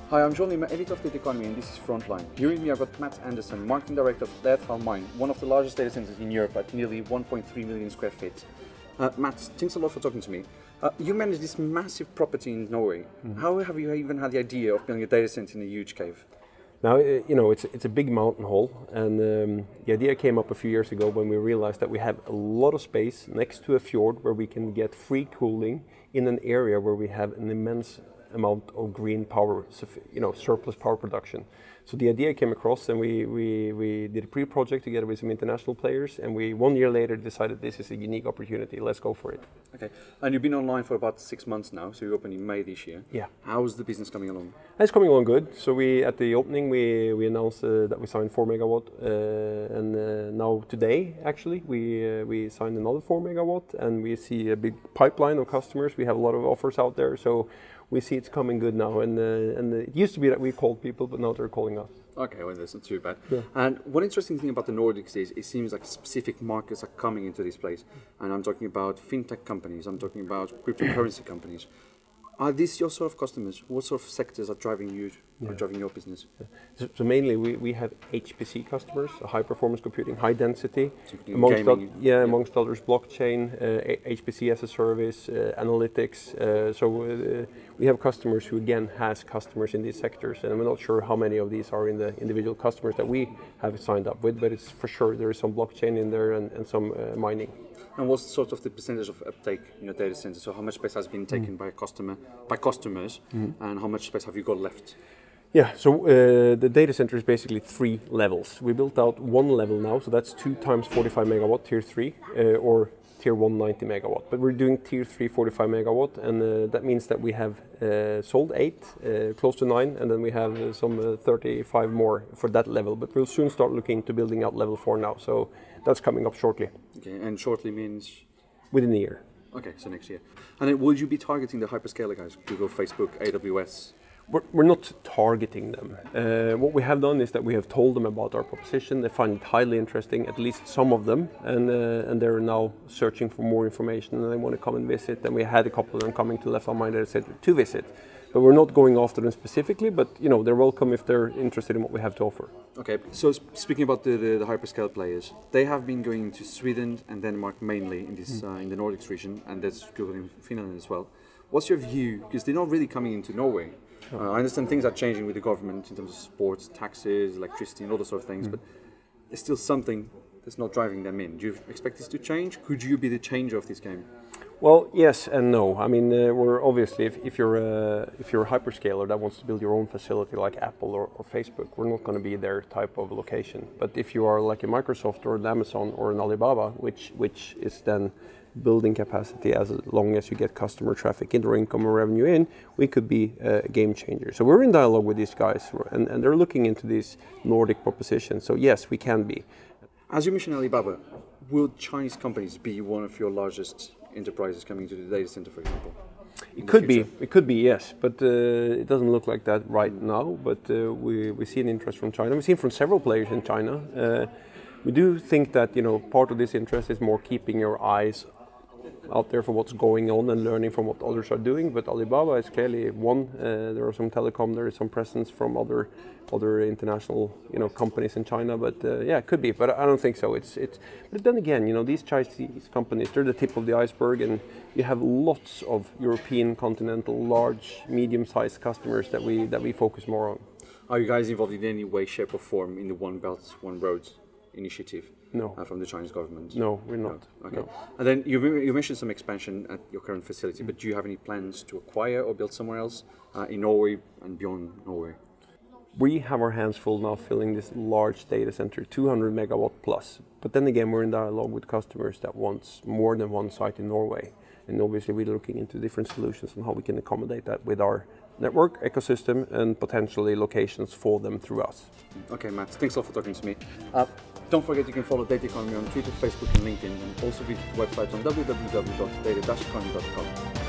Hi, I'm John, I'm editor of Data Economy, and this is Frontline. Here with me I've got Matt Andersson, Marketing Director of Lefdal Mine, one of the largest data centers in Europe at nearly 1.3 million square feet. Matt, thanks a lot for talking to me. You manage this massive property in Norway. How have you even had the idea of building a data center in a huge cave? Now, it's a big mountain hole, and the idea came up a few years ago when we realized that we have a lot of space next to a fjord where we can get free cooling in an area where we have an immense amount of green power, surplus power production. So the idea came across, and we did a pre-project together with some international players, and we 1 year later decided this is a unique opportunity. Let's go for it. Okay, and you've been online for about 6 months now, so you opened in May this year. Yeah. How's the business coming along? It's coming along good. So at the opening we announced that we signed 4 megawatt, and now today actually we signed another 4 megawatt, and we see a big pipeline of customers. We have a lot of offers out there, so we see it's coming good now, and it used to be that we called people, but now they're calling us. Okay, well, that's not too bad. Yeah. And one interesting thing about the Nordics is it seems like specific markets are coming into this place. And I'm talking about fintech companies, I'm talking about cryptocurrency companies. Are these your sort of customers? What sort of sectors are driving you, or driving your business? Yeah. So mainly we have HPC customers, high performance computing, high density, So amongst others blockchain, HPC as a service, analytics. We have customers who again has customers in these sectors, and we're not sure how many of these are in the individual customers that we have signed up with, but it's for sure there is some blockchain in there and some mining. And what's sort of the percentage of uptake in your data center? So how much space has been taken by customers, and how much space have you got left? Yeah, so the data center is basically 3 levels. We built out 1 level now, so that's 2 times 45 megawatt, tier 3, or tier 1 90 megawatt. But we're doing tier 3 45 megawatt, and that means that we have sold 8, close to 9, and then we have some 35 more for that level. But we'll soon start looking to building out level 4 now, so that's coming up shortly. Okay, and shortly means? Within a year. Okay, so next year. And then would you be targeting the hyperscaler guys, Google, Facebook, AWS? We're not targeting them. What we have done is that we have told them about our proposition. They find it highly interesting, at least some of them, and they're now searching for more information, and they want to come and visit. And we had a couple of them coming to Lefdal Mine that said to visit. But we're not going after them specifically, but they're welcome if they're interested in what we have to offer. Okay, so speaking about the hyperscale players, they have been going to Sweden and Denmark mainly in this in the Nordics region, and that's Google in Finland as well. What's your view? Because they're not really coming into Norway. I understand things are changing with the government in terms of sports, taxes, electricity, and all those sort of things, but there's still something that's not driving them in. Do you expect this to change? Could you be the changer of this game? Well, yes and no. I mean, we're obviously, if you're a hyperscaler that wants to build your own facility like Apple or Facebook, we're not going to be their type of location. But if you are like a Microsoft or an Amazon or an Alibaba, which is then building capacity as long as you get customer traffic in or income or revenue in, we could be a game changer. So we're in dialogue with these guys, and they're looking into these Nordic propositions. So yes, we can be. As you mentioned Alibaba, will Chinese companies be one of your largest enterprises coming to the data center, for example? It could be, yes, but it doesn't look like that right now. But we see an interest from China. We've seen from several players in China. We do think that part of this interest is more keeping your eyes out there for what's going on and learning from what others are doing. But Alibaba is clearly one. There are some telecom. There is some presence from other international companies in China. But yeah, it could be. But I don't think so. But then again, these Chinese companies, they're the tip of the iceberg, and you have lots of European continental, large, medium-sized customers that we focus more on. Are you guys involved in any way, shape, or form in the One Belt, One Road initiative? No. From the Chinese government? No, we're not. No. Okay. No. And then you mentioned some expansion at your current facility, but do you have any plans to acquire or build somewhere else in Norway and beyond Norway? We have our hands full now filling this large data center, 200 megawatt plus. But then again, we're in dialogue with customers that want more than one site in Norway. And obviously we're looking into different solutions on how we can accommodate that with our network, ecosystem, and potentially locations for them through us. Okay, Matt, thanks a lot for talking to me. Don't forget you can follow Data Economy on Twitter, Facebook, and LinkedIn, and also visit the website on www.data-economy.com.